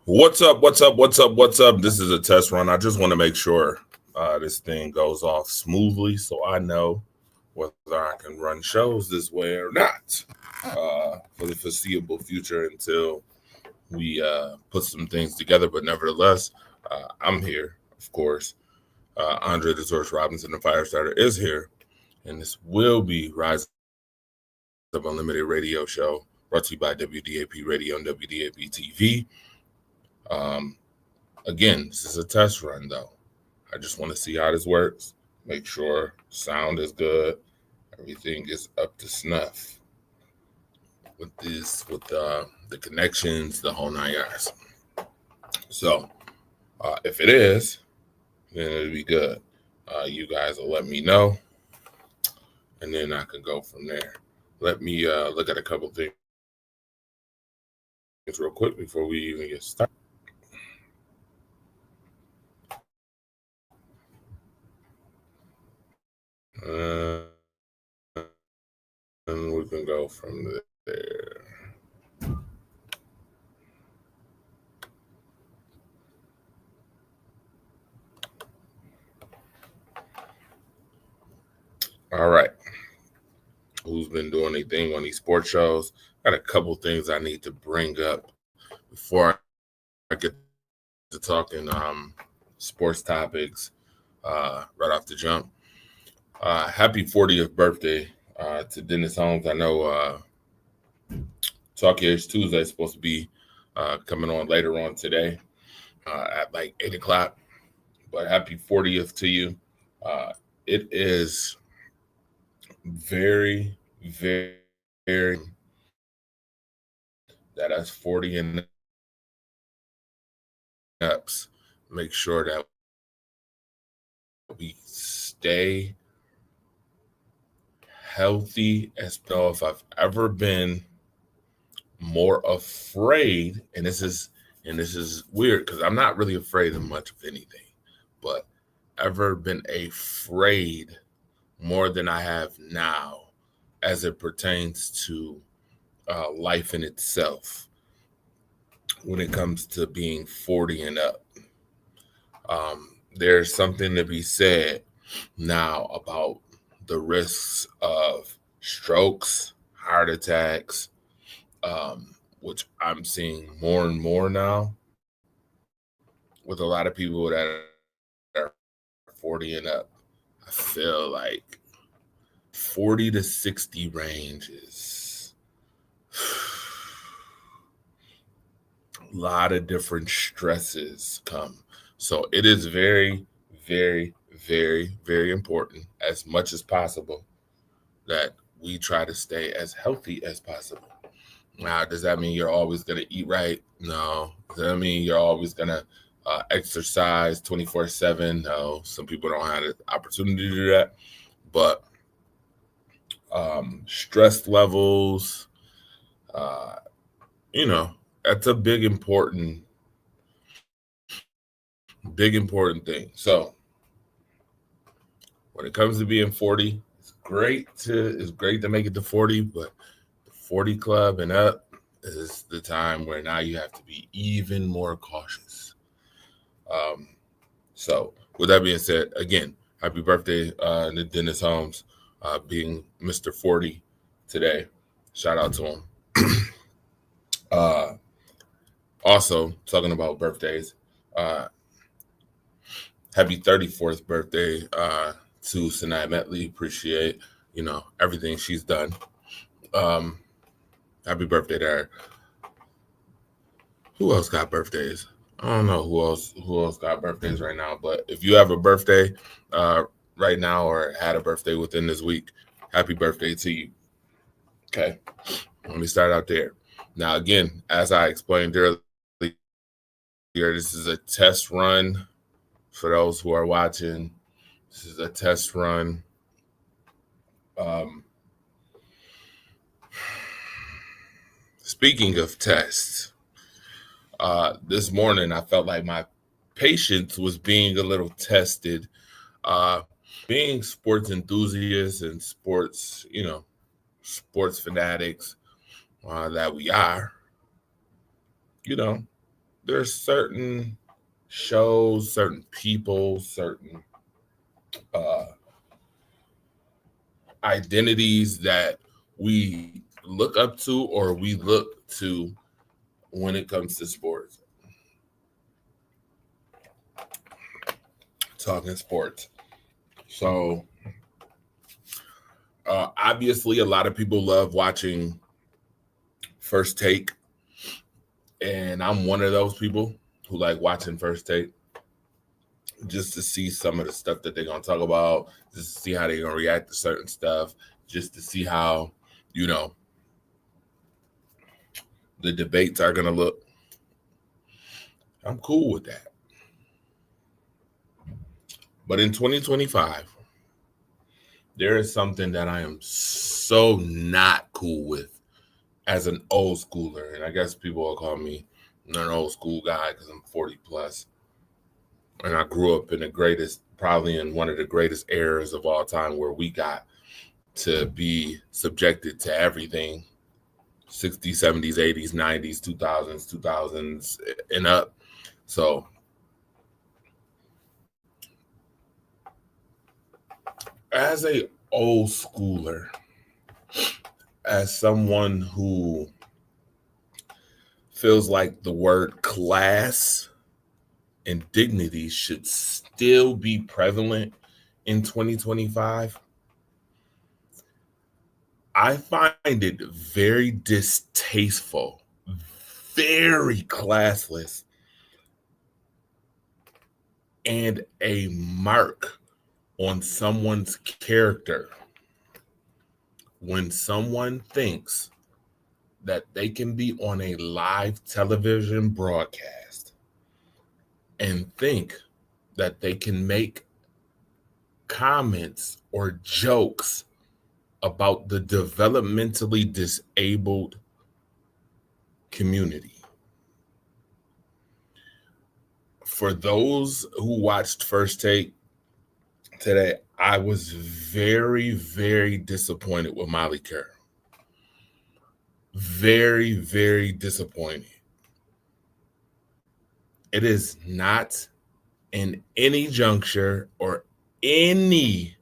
What's up? What's up? What's up? What's up? This is a test run. I just want to make sure this thing goes off smoothly so I know whether I can run shows this way or not for the foreseeable future until we put some things together. But nevertheless, I'm here, of course. Andre the Source Robinson, the Firestarter, is here. And this will be Rise Up Unlimited radio show brought to you by WDAP Radio and WDAP TV. Um, Again, this is a test run, though. I just want to see how this works. Make sure sound is good, everything is up to snuff with the connections, the whole 9 yards. So, if it is, then it'll be good. You guys will let me know, and then I can go from there. Let me look at a couple things real quick before we even get started. And we can go from there. All right. Who's been doing anything on these sports shows? Got a couple things I need to bring up before I get to talking sports topics right off the jump. Happy 40th birthday to Dennis Holmes. I know Talkie Age Tuesday is supposed to be coming on later on today at like 8 o'clock. But happy 40th to you. It is very, very, very that us 40 and ups make sure that we stay healthy. As know if I've ever been more afraid, and this is weird because I'm not really afraid of much of anything, but ever been afraid more than I have now as it pertains to life in itself when it comes to being 40 and up. There's something to be said now about the risks of strokes, heart attacks, which I'm seeing more and more now with a lot of people that are 40 and up. I feel like 40 to 60 range is a lot of different stresses come. So it is very, very, very, very important, as much as possible, that we try to stay as healthy as possible. Now, does that mean you're always going to eat right? No. Does that mean you're always going to exercise 24/7? No. Some people don't have the opportunity to do that. But stress levels, that's a big important thing. So when it comes to being 40, it's great to make it to 40, but the 40 club and up is the time where now you have to be even more cautious. So with that being said, again, happy birthday to Dennis Holmes, being Mr. 40 today. Shout out to him. Also, talking about birthdays, happy 34th birthday to Sanaa Metley. Appreciate, everything she's done. Happy birthday to her. Who else got birthdays? I don't know who else got birthdays right now, but if you have a birthday right now or had a birthday within this week, happy birthday to you. Okay, let me start out there. Now, again, as I explained earlier, this is a test run for those who are watching. This is a test run. Speaking of tests, this morning I felt like my patience was being a little tested. Being sports enthusiasts and sports fanatics that we are, there's certain shows, certain people, certain uh, identities that we look up to or we look to when it comes to sports. Talking sports. So obviously, a lot of people love watching First Take, and I'm one of those people who like watching First Take just to see some of the stuff that they're gonna talk about, just to see how they're gonna react to certain stuff, just to see how you know the debates are gonna look. I'm cool with that. But in 2025, there is something that I am so not cool with as an old schooler. And I guess people will call me an old school guy because I'm 40 plus. And I grew up in the greatest, probably in one of the greatest eras of all time where we got to be subjected to everything 60s, 70s, 80s, 90s, 2000s and up. So as a old schooler, as someone who feels like the word class and dignity should still be prevalent in 2025, I find it very distasteful, very classless, and a mark on someone's character when someone thinks that they can be on a live television broadcast and think that they can make comments or jokes about the developmentally disabled community. For those who watched First Take today, I was very, very disappointed with Molly Carroll. Very, very disappointed. It is not in any juncture or any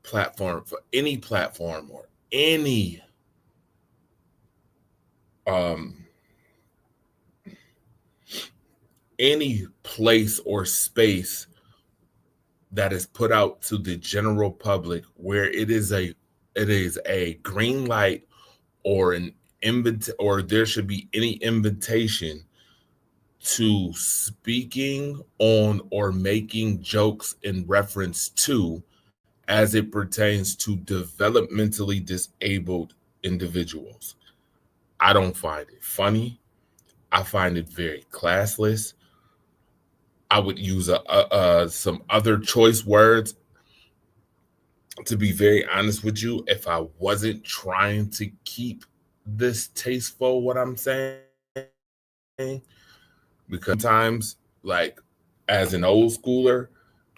platform or any place or space that is put out to the general public where it is a green light or an or there should be any invitation to speaking on or making jokes in reference to as it pertains to developmentally disabled individuals. I don't find it funny. I find it very classless. I would use some other choice words, to be very honest with you, if I wasn't trying to keep this tasteful, what I'm saying. Because sometimes, like as an old schooler,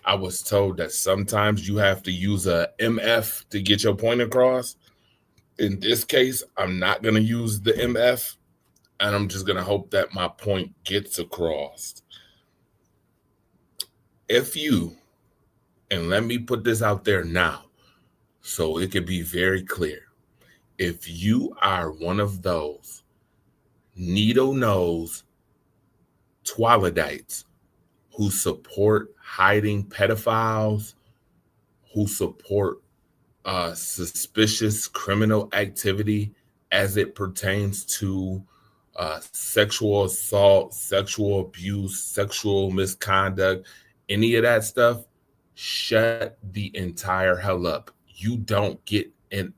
I was told that sometimes you have to use a MF to get your point across. In this case, I'm not going to use the MF, and I'm just going to hope that my point gets across. If you, and let me put this out there now so it could be very clear, if you are one of those needle-nosed Twilights who support hiding pedophiles, who support suspicious criminal activity as it pertains to sexual assault, sexual abuse, sexual misconduct, any of that stuff, shut the entire hell up. You don't get an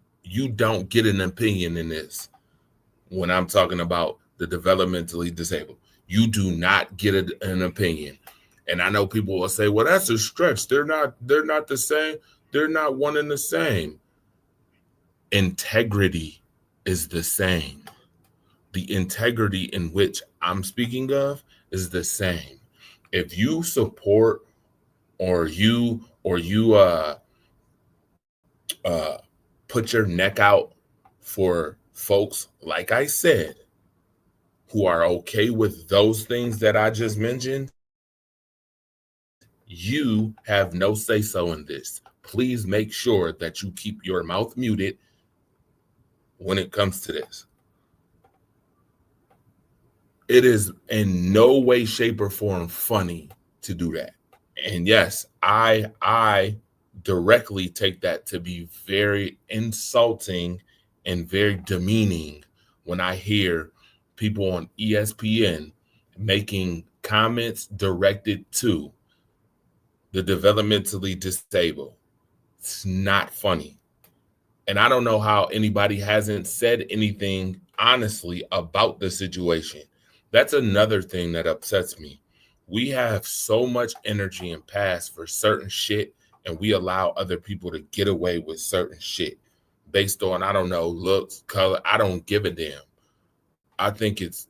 opinion in this when I'm talking about the developmentally disabled. You do not get an opinion. And I know people will say, well, that's a stretch. They're not the same. They're not one and the same. Integrity is the same. The integrity in which I'm speaking of is the same. If you support or you put your neck out for folks, like I said, who are okay with those things that I just mentioned, you have no say-so in this. Please make sure that you keep your mouth muted when it comes to this. It is in no way, shape, or form funny to do that. And yes, I directly take that to be very insulting and very demeaning when I hear people on ESPN making comments directed to the developmentally disabled. It's not funny. And I don't know how anybody hasn't said anything honestly about the situation. That's another thing that upsets me. We have so much energy and passion for certain shit, and we allow other people to get away with certain shit based on, I don't know, looks, color. I don't give a damn. I think it's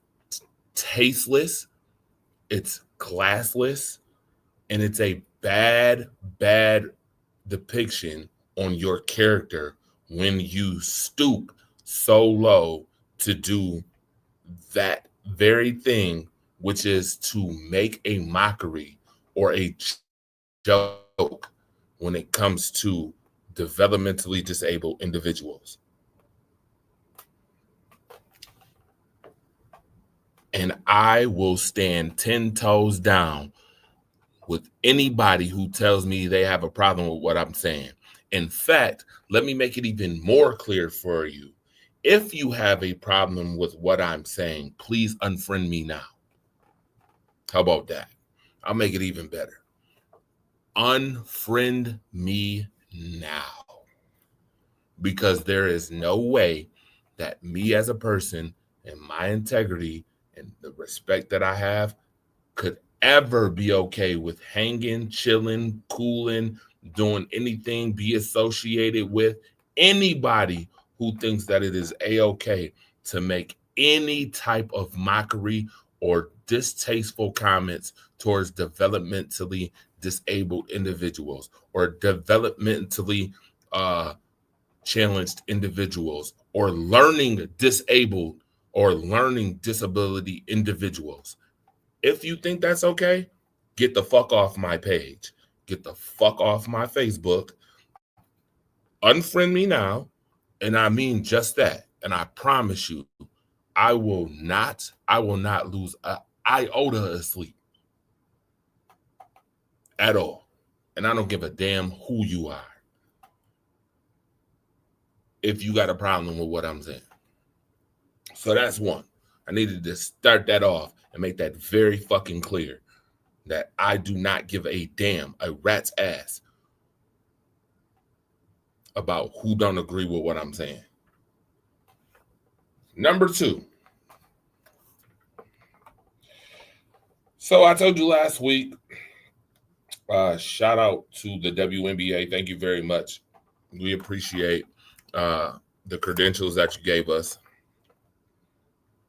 tasteless, it's classless, and it's a bad depiction on your character when you stoop so low to do that very thing, which is to make a mockery or a joke when it comes to developmentally disabled individuals. And I will stand 10 toes down with anybody who tells me they have a problem with what I'm saying. In fact, let me make it even more clear for you. If you have a problem with what I'm saying, please unfriend me now. How about that? I'll make it even better. Unfriend me now. Because there is no way that me as a person and my integrity and the respect that I have could ever be okay with hanging, chilling, cooling, doing anything, be associated with anybody who thinks that it is a-okay to make any type of mockery or distasteful comments towards developmentally disabled individuals or developmentally challenged individuals or learning disabled or learning disability individuals. If you think that's okay, get the fuck off my page. Get the fuck off my Facebook. Unfriend me now. And I mean just that. And I promise you, I will not lose an iota of sleep at all. And I don't give a damn who you are if you got a problem with what I'm saying. So that's one. I needed to start that off and make that very fucking clear that I do not give a damn, a rat's ass about who don't agree with what I'm saying. Number two. So I told you last week, shout out to the WNBA. Thank you very much. We appreciate the credentials that you gave us.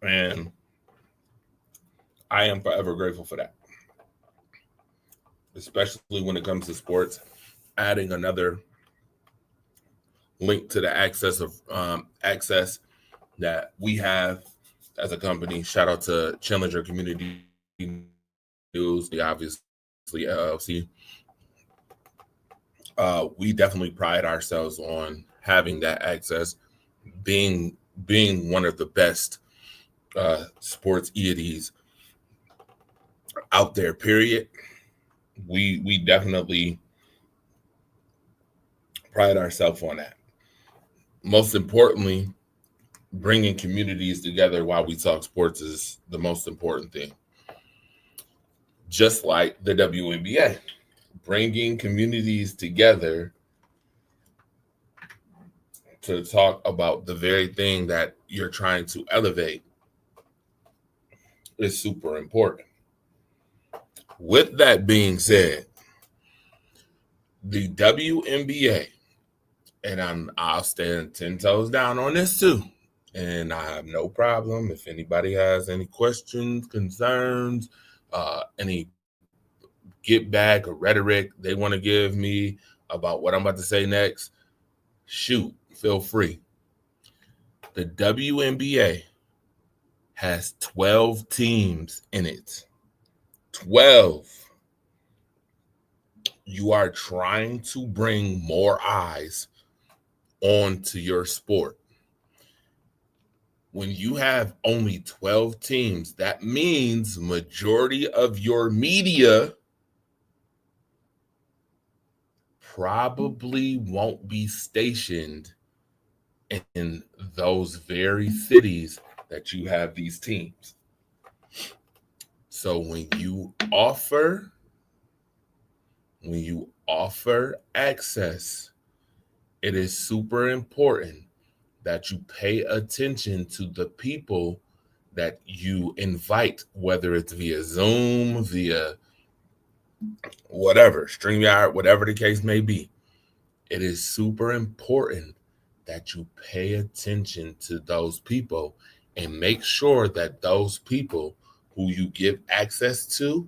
And I am forever grateful for that. Especially when it comes to sports, adding another link to the access that we have as a company. Shout out to Challenger Community News, the obviously LLC. We definitely pride ourselves on having that access, being one of the best sports entities out there, period. We definitely pride ourselves on that. Most importantly, bringing communities together while we talk sports is the most important thing. Just like the WNBA, bringing communities together to talk about the very thing that you're trying to elevate is super important. With that being said, the WNBA, and I'll stand 10 toes down on this too. And I have no problem if anybody has any questions, concerns, any get back or rhetoric they want to give me about what I'm about to say next, shoot, feel free. The WNBA has 12 teams in it. 12. You are trying to bring more eyes onto your sport. When you have only 12 teams, that means majority of your media probably won't be stationed in those very cities that you have these teams. So when you offer access, it is super important that you pay attention to the people that you invite, whether it's via Zoom, via whatever, StreamYard, whatever the case may be. It is super important that you pay attention to those people and make sure that those people who you give access to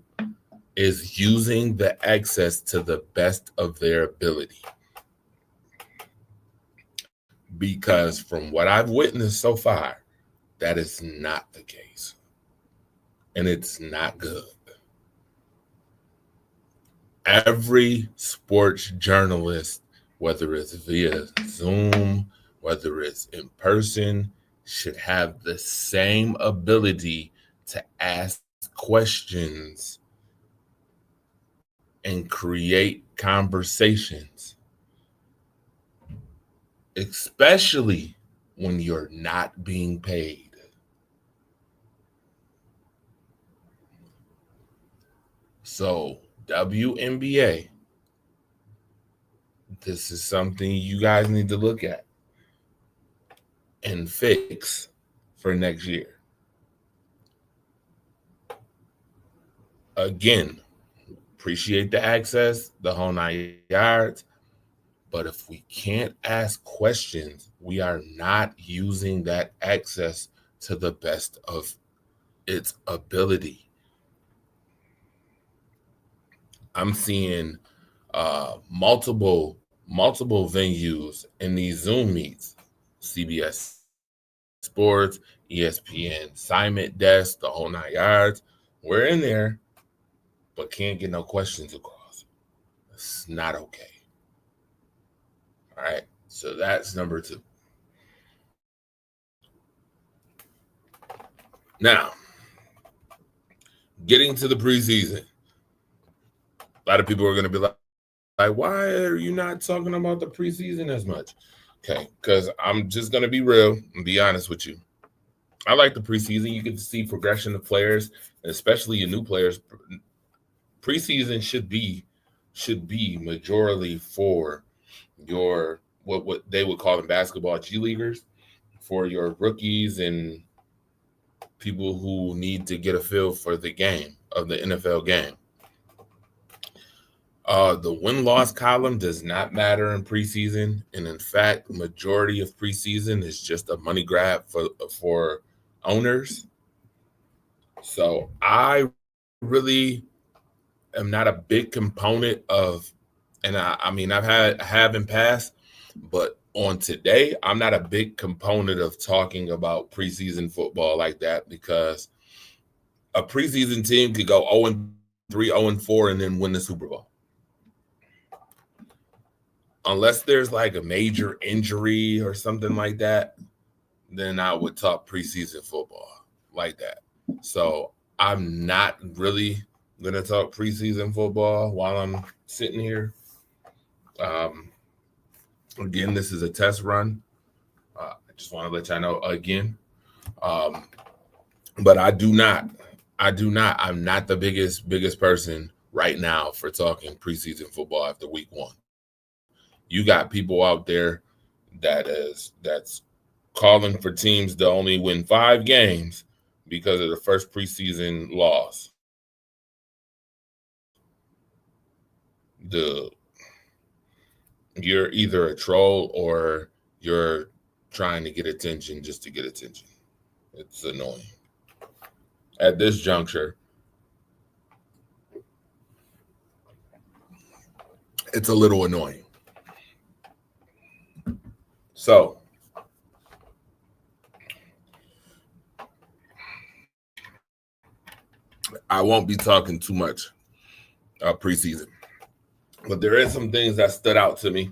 is using the access to the best of their ability. Because from what I've witnessed so far, that is not the case. And it's not good. Every sports journalist, whether it's via Zoom, whether it's in person, should have the same ability to ask questions and create conversations, especially when you're not being paid. So, WNBA, this is something you guys need to look at and fix for next year. Again, appreciate the access, the whole 9 yards. But if we can't ask questions, we are not using that access to the best of its ability. I'm seeing multiple venues in these Zoom meets, CBS Sports, ESPN, Simon Desk, the whole 9 yards. We're in there, but can't get no questions across. It's not okay. All right, so that's number 2. Now, getting to the preseason, a lot of people are going to be like, why are you not talking about the preseason as much? Okay, because I'm just going to be real and be honest with you. I like the preseason. You get to see progression of players, especially your new players. Preseason should be majorly for your what they would call in basketball G leaguers, for your rookies and people who need to get a feel for the game of the NFL game. The win-loss column does not matter in preseason, and in fact, majority of preseason is just a money grab for owners. So I really am not a big component of, and I mean I have in past, but on today I'm not a big component of talking about preseason football like that, because a preseason team could go 0-3, 0-4, and then win the Super Bowl. Unless there's like a major injury or something like that, then I would talk preseason football like that. So I'm not really going to talk preseason football while I'm sitting here. Again, this is a test run. I just want to let y'all know again. But I'm not the biggest person right now for talking preseason football after week 1. You got people out there that's calling for teams to only win 5 games because of the first preseason loss. You're either a troll or you're trying to get attention just to get attention. It's annoying. At this juncture, it's a little annoying. So, I won't be talking too much preseason, but there is some things that stood out to me.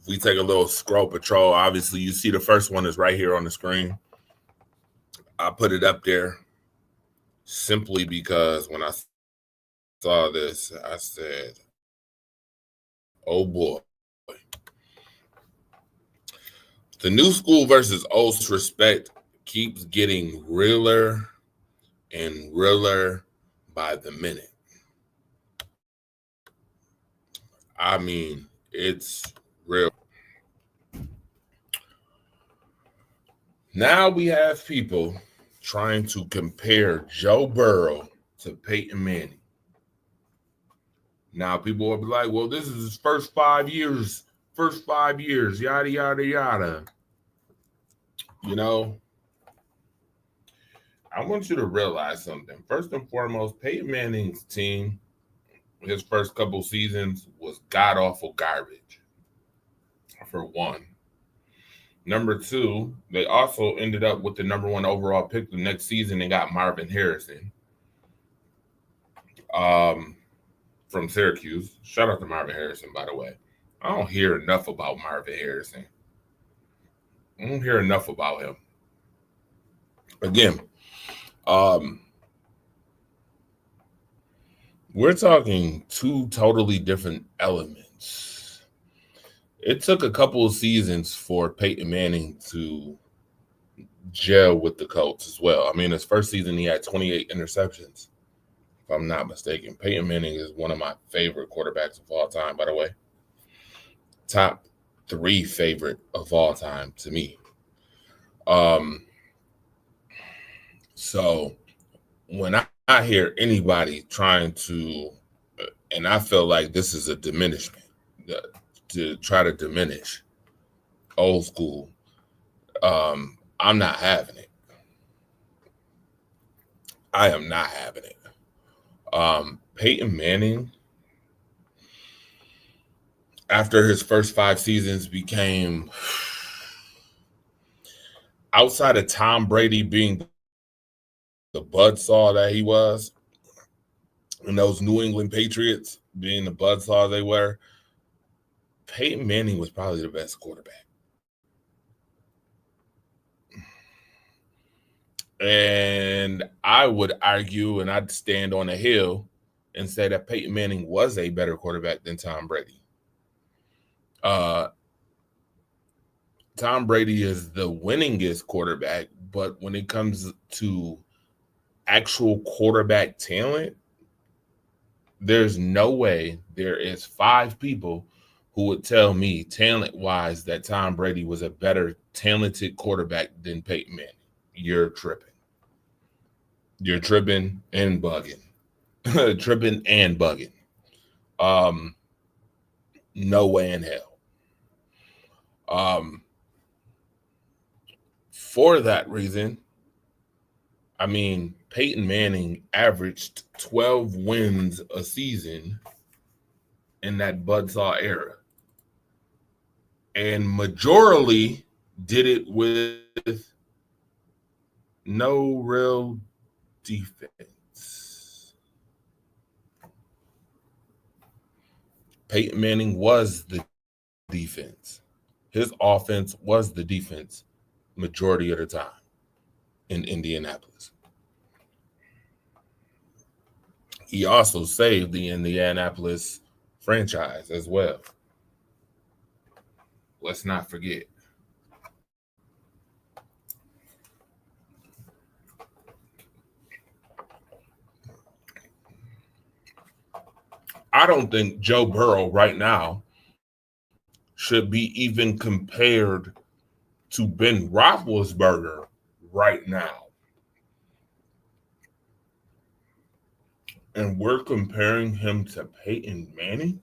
If we take a little scroll patrol, obviously you see the first one is right here on the screen. I put it up there simply because when I saw this, I said, oh boy. The new school versus old respect keeps getting realer and realer by the minute. I mean, it's real. Now we have people trying to compare Joe Burrow to Peyton Manning. Now people will be like, well, this is his first 5 years, yada, yada, yada. You know, I want you to realize something. First and foremost, Peyton Manning's team, his first couple seasons was god-awful garbage, for one. Number two, they also ended up with the number 1 overall pick the next season and got Marvin Harrison from Syracuse. Shout out to Marvin Harrison, by the way. I don't hear enough about Marvin Harrison. I don't hear enough about him. Again, we're talking two totally different elements. It took a couple of seasons for Peyton Manning to gel with the Colts as well. I mean, his first season, he had 28 interceptions, if I'm not mistaken. Peyton Manning is one of my favorite quarterbacks of all time, by the way. Top 3 favorite of all time to me. So when I hear anybody trying to, and I feel like this is a diminishment, to try to diminish old school, I'm not having it. I am not having it. Peyton Manning, after his first 5 seasons, became, outside of Tom Brady being the buzzsaw that he was, and those New England Patriots being the buzzsaw they were, Peyton Manning was probably the best quarterback. And I would argue, and I'd stand on a hill and say that Peyton Manning was a better quarterback than Tom Brady. Tom Brady is the winningest quarterback, but when it comes to actual quarterback talent, there's no way there is 5 people who would tell me talent-wise that Tom Brady was a better talented quarterback than Peyton Manning. You're tripping. You're tripping and bugging. Tripping and bugging. No way in hell. For that reason, I mean, Peyton Manning averaged 12 wins a season in that buzzsaw era. And majorly did it with no real defense. Peyton Manning was the defense. His offense was the defense majority of the time in Indianapolis. He also saved the Indianapolis franchise as well. Let's not forget. I don't think Joe Burrow right now should be even compared to Ben Roethlisberger right now. And we're comparing him to Peyton Manning?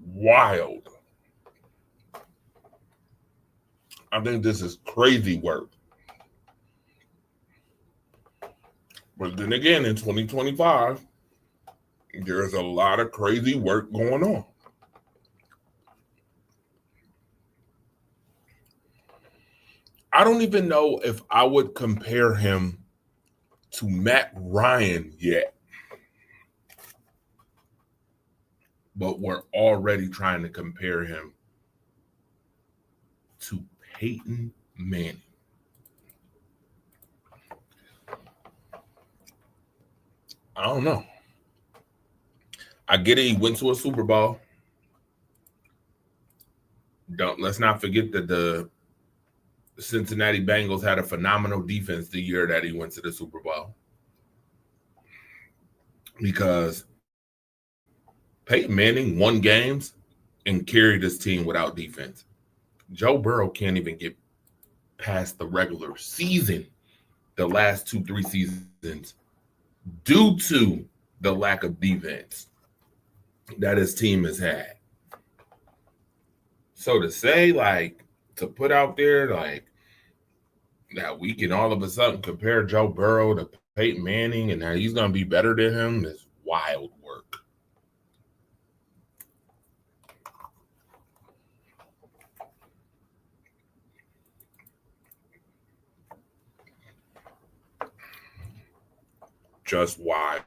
Wild. I think this is crazy work. But then again, in 2025, there's a lot of crazy work going on. I don't even know if I would compare him to Matt Ryan yet. But we're already trying to compare him to Peyton Manning. I don't know. I get it. He went to a Super Bowl. Let's not forget that the Cincinnati Bengals had a phenomenal defense the year that he went to the Super Bowl. Because Peyton Manning won games and carried his team without defense. Joe Burrow can't even get past the regular season the last 2-3 seasons due to the lack of defense that his team has had. So to say, like, to put out there, like, that we can all of a sudden compare Joe Burrow to Peyton Manning and that he's going to be better than him is wild work. Just wild.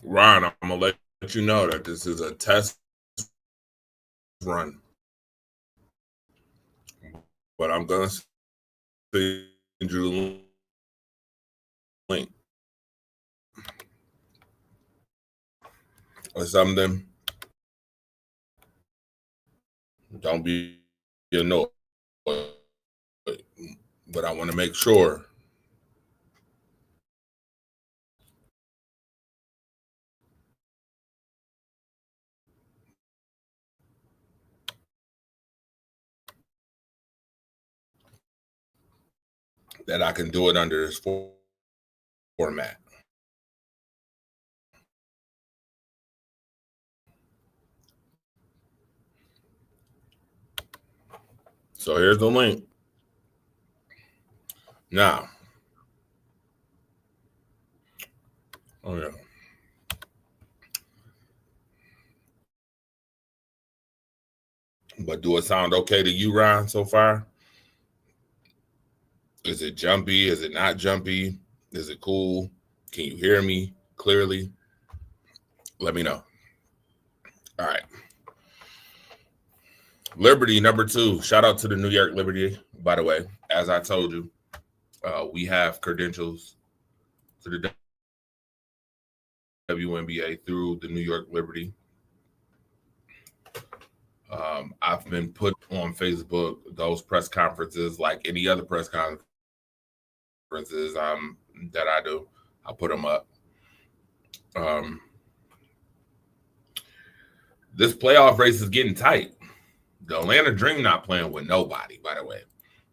Ron, I'm going to let you know that this is a test run. But I'm going to send you the link. Or something. Don't be annoyed. But I want to make sure that I can do it under this format. So here's the link. Now, oh yeah. But do it sound okay to you, Ryan, so far? Is it jumpy? Is it not jumpy? Is it cool? Can you hear me clearly? Let me know. All right. Liberty, number 2. Shout out to the New York Liberty, by the way. As I told you, we have credentials to the WNBA through the New York Liberty. I've been put on Facebook those press conferences, like any other press conferences that I do. I put them up. This playoff race is getting tight. The Atlanta Dream not playing with nobody, by the way.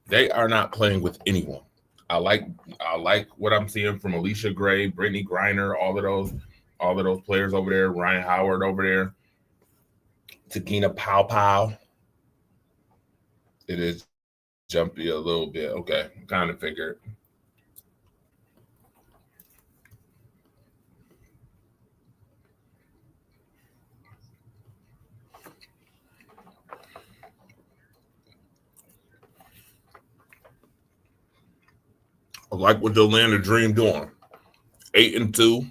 They are not playing with anyone. I like what I'm seeing from Alicia Gray, Brittany Griner, all of those players over there, Ryan Howard over there, Takina Pow. It is jumpy a little bit. Okay, kind of figured. I like what the Atlanta Dream doing. 8-2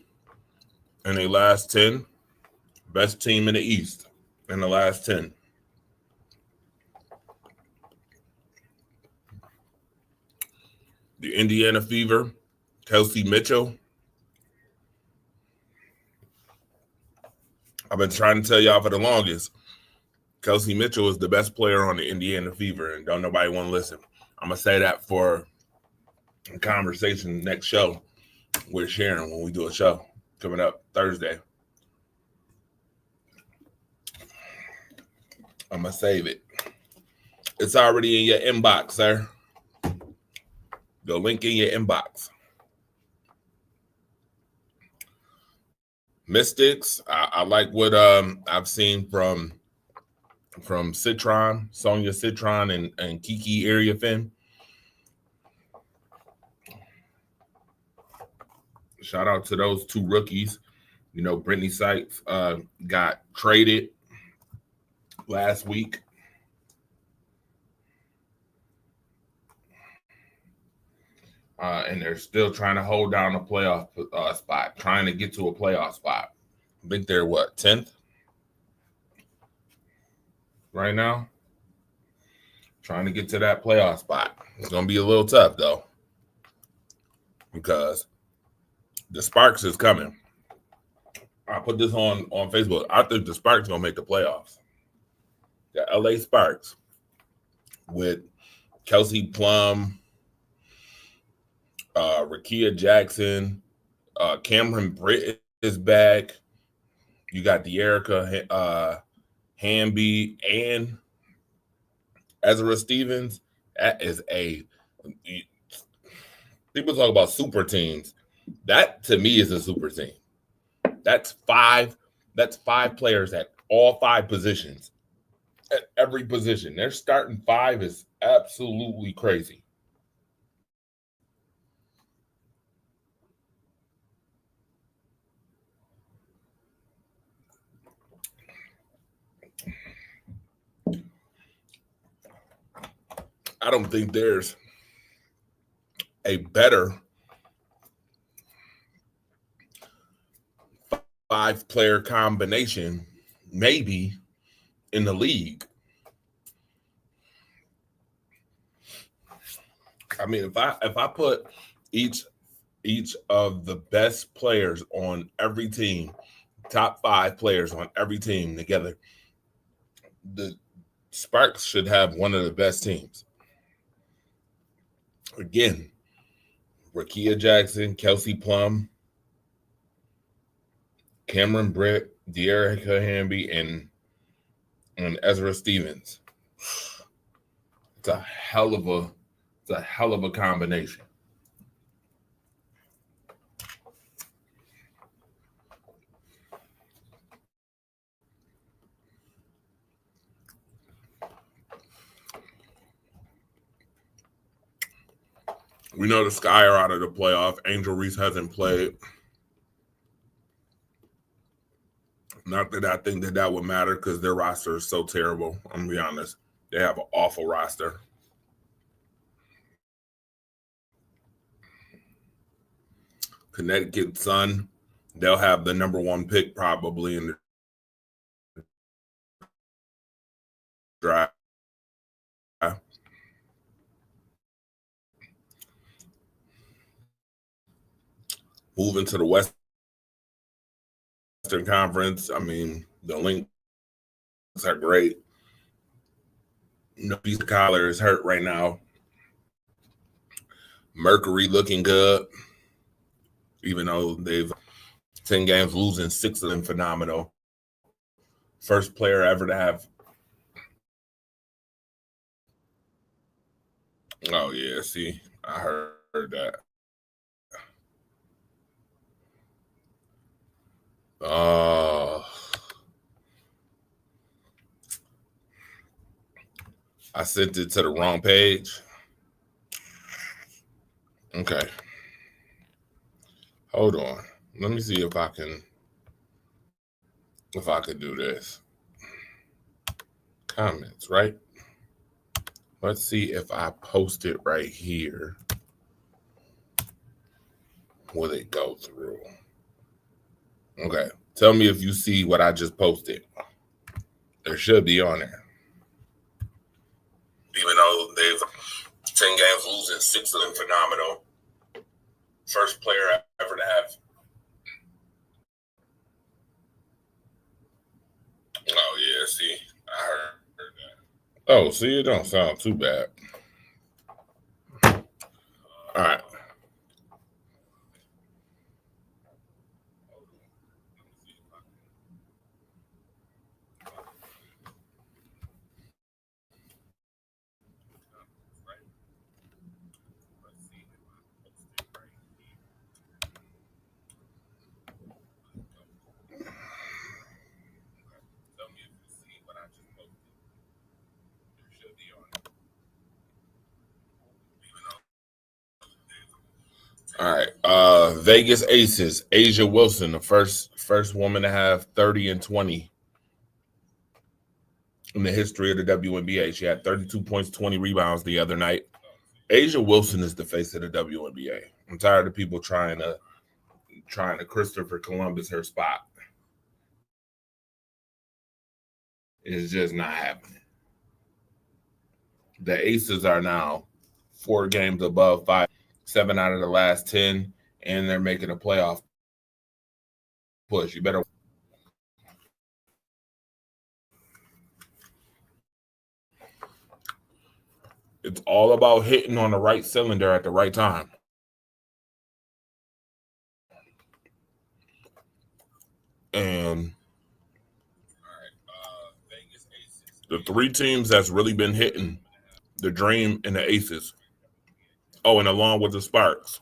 in their last 10. Best team in the East in the last 10. The Indiana Fever, Kelsey Mitchell. I've been trying to tell y'all for the longest. Kelsey Mitchell is the best player on the Indiana Fever, and don't nobody want to listen. I'm going to say that for a conversation next show with Sharon when we do a show coming up Thursday. I'm going to save it. It's already in your inbox, sir. The link in your inbox. Mystics, I like what I've seen from Citron, Sonia Citron, and Kiki Ariafin. Shout out to those 2 rookies. You know, Brittany Sykes got traded last week. And they're still trying to hold down a playoff spot, trying to get to a playoff spot. I think they're 10th right now? Trying to get to that playoff spot. It's going to be a little tough, though, because the Sparks is coming. I put this on Facebook. I think the Sparks going to make the playoffs. The LA Sparks with Kelsey Plum, Rickea Jackson, Cameron Britt is back. You got De'Erica Hamby and Ezra Stevens. That is people talk about super teams. That to me is a super team. That's five players at all 5 positions. At every position. Their starting 5 is absolutely crazy. I don't think there's a better 5-player combination maybe in the league. I mean, if I put each of the best players on every team, top 5 players on every team together, the Sparks should have one of the best teams. Again, Rickea Jackson, Kelsey Plum, Cameron Britt, De'Erica Hamby, and Ezra Stevens. It's a hell of a combination. We know the Sky are out of the playoff. Angel Reese hasn't played. Not that I think that would matter because their roster is so terrible. I'm going to be honest. They have an awful roster. Connecticut Sun, they'll have the number 1 pick probably in the draft. Moving to the Western Conference, I mean, the Lynx are great. Piece of collar is hurt right now. Mercury looking good, even though they've 10 games, losing 6 of them, phenomenal. First player ever to have. Oh, yeah, see, I heard that. I sent it to the wrong page. Okay. Hold on. Let me see if I can do this. Comments, right? Let's see if I post it right here. Will it go through? Okay. Tell me if you see what I just posted. There should be on there. Even though they've 10 games, losing 6 of them, phenomenal. First player ever to have. Oh, yeah, see, I heard that. Oh, see, it don't sound too bad. All right. All right. Vegas Aces, A'ja Wilson, the first woman to have 30 and 20 in the history of the WNBA. She had 32 points, 20 rebounds the other night. A'ja Wilson is the face of the WNBA. I'm tired of people trying to Christopher Columbus her spot. It's just not happening. The Aces are now 4 games above 7 out of the last 10, and they're making a playoff push. You better. It's all about hitting on the right cylinder at the right time. And the 3 teams that's really been hitting, the Dream and the Aces. Oh, and along with the Sparks.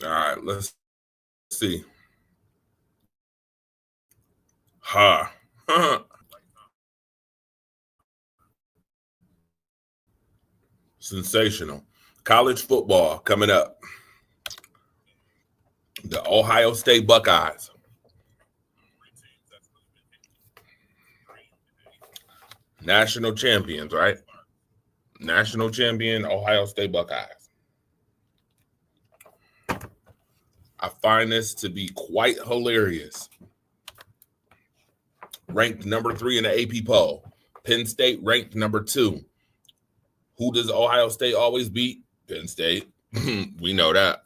All right, let's see. Sensational. College football coming up. The Ohio State Buckeyes. National champions, right? National champion Ohio State Buckeyes. I find this to be quite hilarious. Ranked number 3 in the AP poll. Penn State ranked number 2. Who does Ohio State always beat? Penn State. We know that.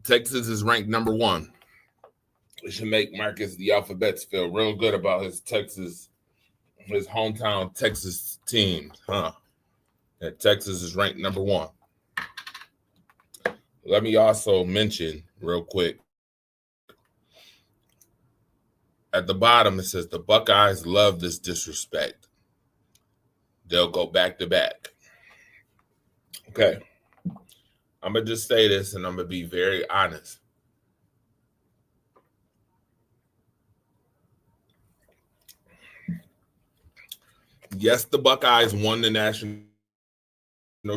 Texas is ranked number 1. It should make Marcus the Alphabets feel real good about his hometown Texas team, huh? That Texas is ranked number 1. Let me also mention real quick. At the bottom, it says the Buckeyes love this disrespect. They'll go back to back. Okay. I'm going to just say this, and I'm going to be very honest. Yes, the Buckeyes won the national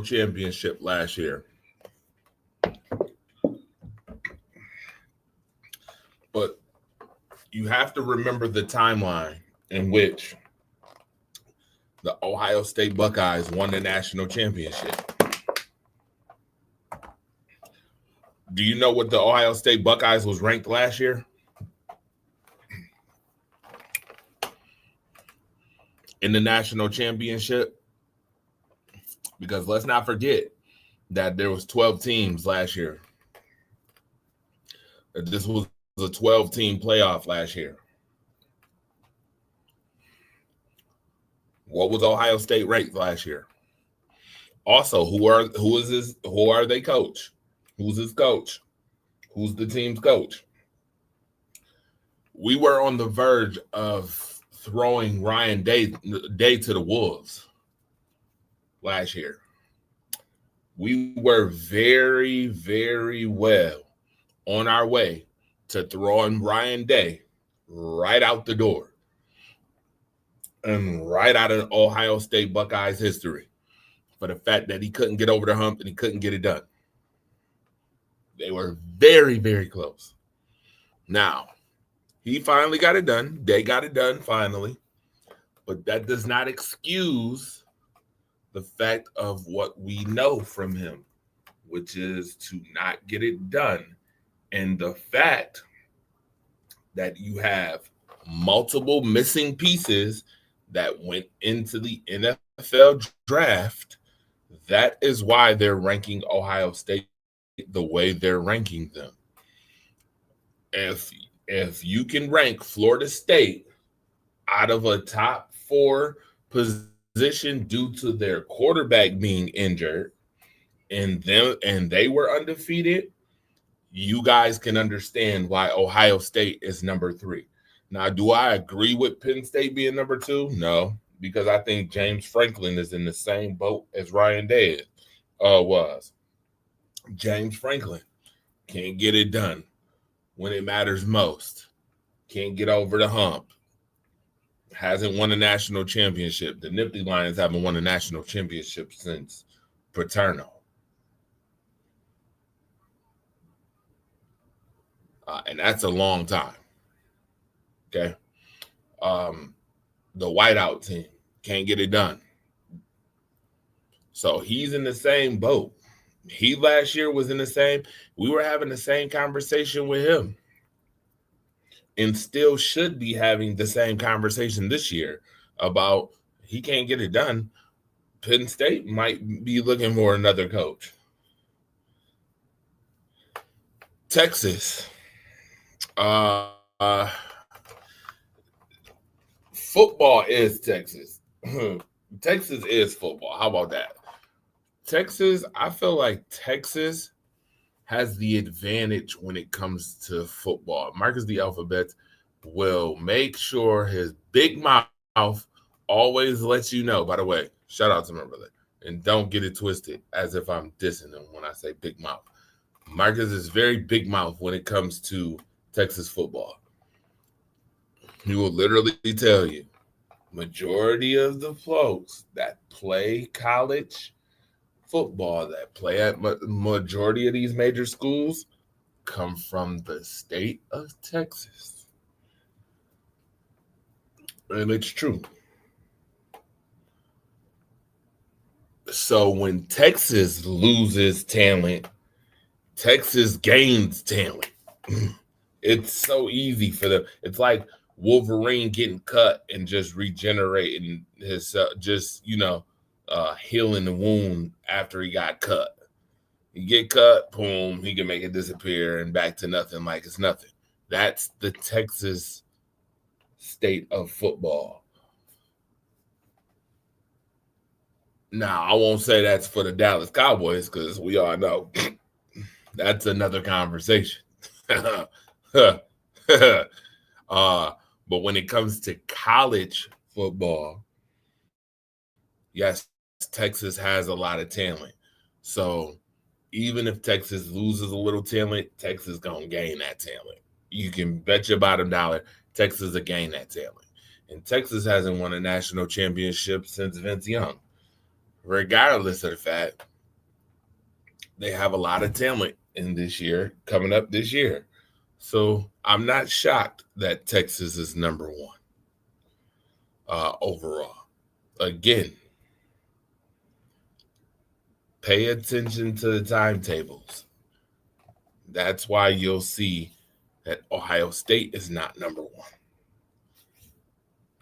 championship last year. But you have to remember the timeline in which the Ohio State Buckeyes won the national championship. Do you know what the Ohio State Buckeyes was ranked last year? In the national championship? Because let's not forget that there was 12 teams last year. This was a 12-team playoff last year. What was Ohio State ranked last year? Also, who are they coach? Who's his coach? Who's the team's coach? We were on the verge of throwing Ryan Day to the wolves last year. We were very, very well on our way to throwing Ryan Day right out the door and right out of Ohio State Buckeyes history for the fact that he couldn't get over the hump and he couldn't get it done. They were very, very close. Now, he finally got it done. They got it done finally. But that does not excuse the fact of what we know from him, which is to not get it done. And the fact that you have multiple missing pieces that went into the NFL draft, that is why they're ranking Ohio State the way they're ranking them. If you can rank Florida State out of a top 4 position due to their quarterback being injured and they were undefeated, you guys can understand why Ohio State is number 3. Now, do I agree with Penn State being number 2? No, because I think James Franklin is in the same boat as Ryan Day was. James Franklin can't get it done when it matters most. Can't get over the hump. Hasn't won a national championship. The Nittany Lions haven't won a national championship since Paterno. And that's a long time. Okay. The whiteout team can't get it done. So he's in the same boat. He last year was in the same, we were having the same conversation with him and still should be having the same conversation this year about he can't get it done. Penn State might be looking for another coach. Texas. Football is Texas. Texas is football. How about that? Texas, I feel like Texas has the advantage when it comes to football. Marcus the Alphabet will make sure his big mouth always lets you know. By the way, shout out to my brother. And don't get it twisted as if I'm dissing him when I say big mouth. Marcus is very big mouth when it comes to Texas football. He will literally tell you, majority of the folks that play college football, that play at majority of these major schools, come from the state of Texas. And it's true. So when Texas loses talent, Texas gains talent. It's so easy for them. It's like Wolverine getting cut and just regenerating his, healing the wound after he got cut. You get cut, boom, he can make it disappear and back to nothing like it's nothing. That's the Texas state of football. Now, I won't say that's for the Dallas Cowboys because we all know that's another conversation. But when it comes to college football, yes, Texas has a lot of talent. So even if Texas loses a little talent, Texas gonna gain that talent. You can bet your bottom dollar Texas will gain that talent. And Texas hasn't won a national championship since Vince Young. Regardless of the fact, they have a lot of talent in this year, coming up this year. So I'm not shocked that Texas is number one overall. Again, pay attention to the timetables. That's why you'll see that Ohio State is not number one.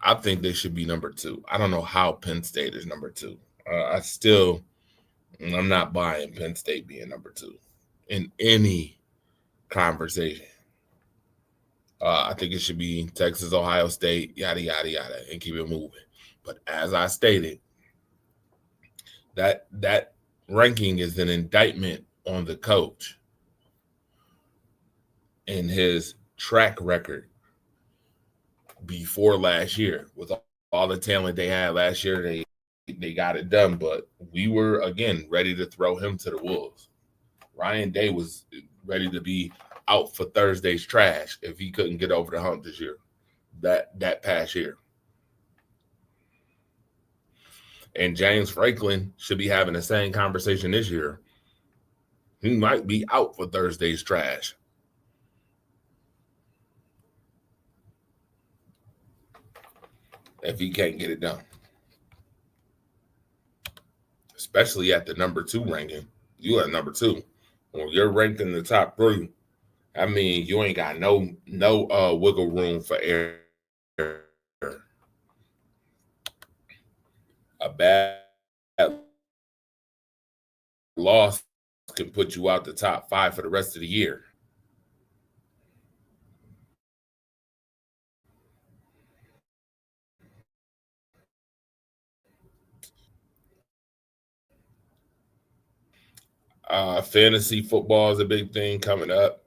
I think they should be number two. I don't know how Penn State is number two. I'm not buying Penn State being number two in any conversation. I think it should be Texas, Ohio State, yada, yada, yada, and keep it moving. But as I stated, that ranking is an indictment on the coach and his track record before last year. With all the talent they had last year, they got it done. But we were, again, ready to throw him to the wolves. Ryan Day was ready to be out for Thursday's trash if he couldn't get over the hump this year, that past year. And James Franklin should be having the same conversation this year. He might be out for Thursday's trash. If he can't get it done. Especially at the number 2 ranking. You at number 2. When you're ranked in the top 3, I mean, you ain't got no wiggle room for error. A bad loss can put you out the top 5 for the rest of the year. Fantasy football is a big thing coming up.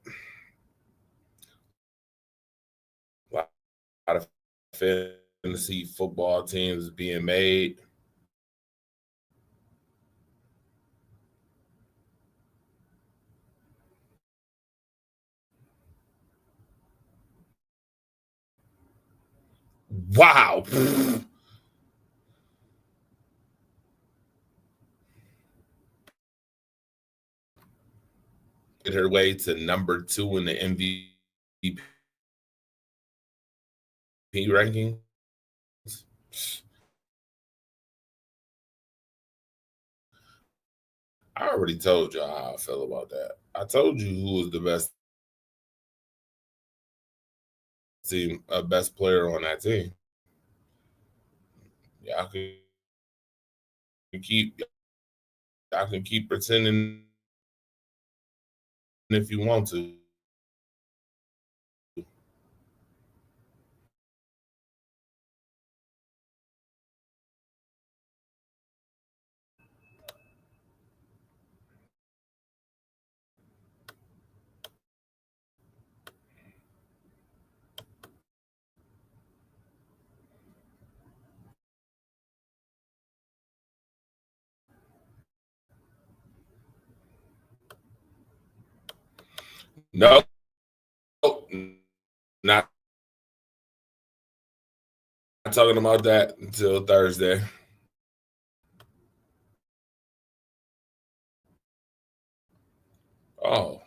A lot of fantasy football teams being made. Wow. Get her way to number 2 in the MVP rankings. I already told y'all how I feel about that. I told you who was the best team, best player on that team. Y'all can keep, y'all can keep pretending if you want to. No, not talking about that until Thursday. Oh,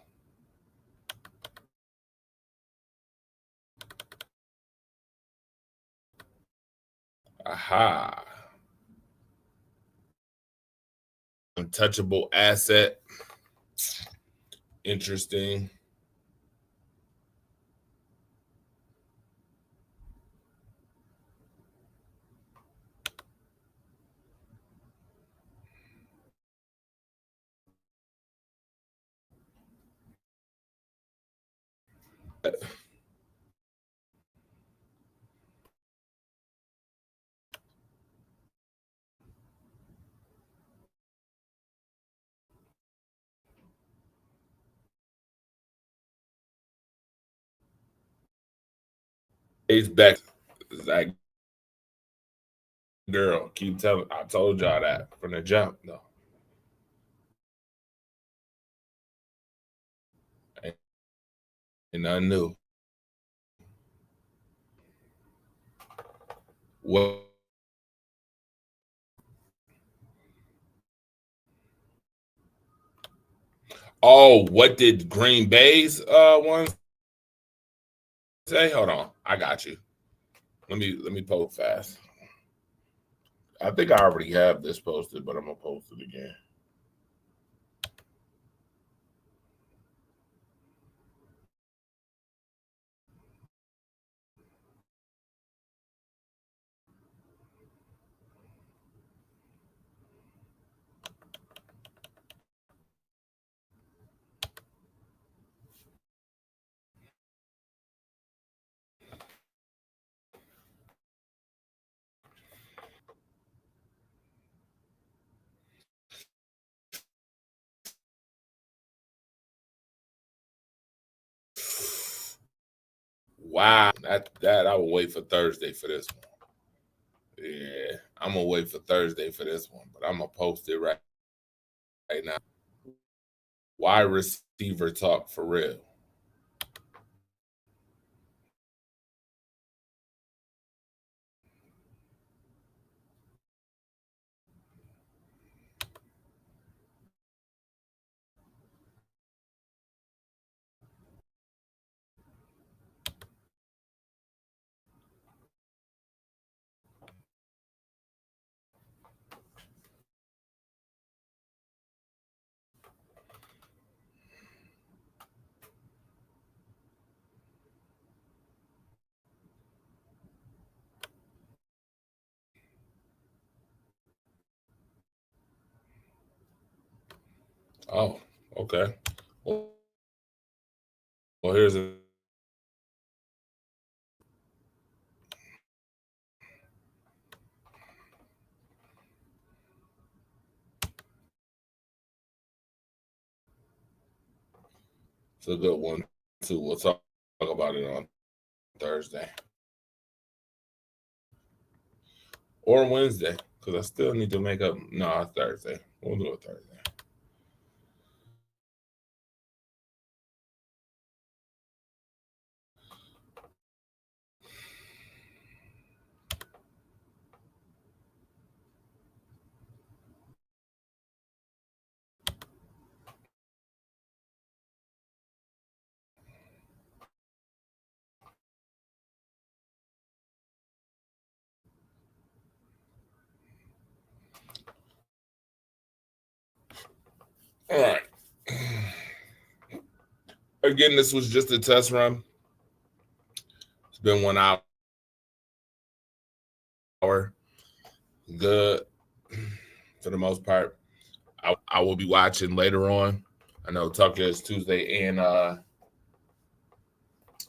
aha. Untouchable asset. Interesting. He's back. That girl, keep telling. I told y'all that from the jump, though. Ain't nothing new. What? Oh, what did Green Bay's one say? Hold on, I got you. Let me post fast. I think I already have this posted, but I'm gonna post it again. Wow, that I will wait for Thursday for this one. Yeah, I'm gonna wait for Thursday for this one, but I'm gonna post it right now. Why receiver talk for real? Oh, okay. Well, here's a it's a good one too. We'll talk about it on Thursday or Wednesday because I still need to make up. No, Thursday. We'll do it Thursday. All right. Again, this was just a test run. It's been 1 hour. Good for the most part. I will be watching later on. I know Tucker is Tuesday, and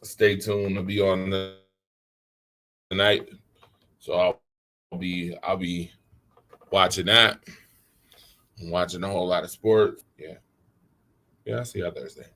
stay tuned to be on the tonight. So I'll be watching that. I'm watching a whole lot of sports. Yeah. Yeah, I see you Thursday.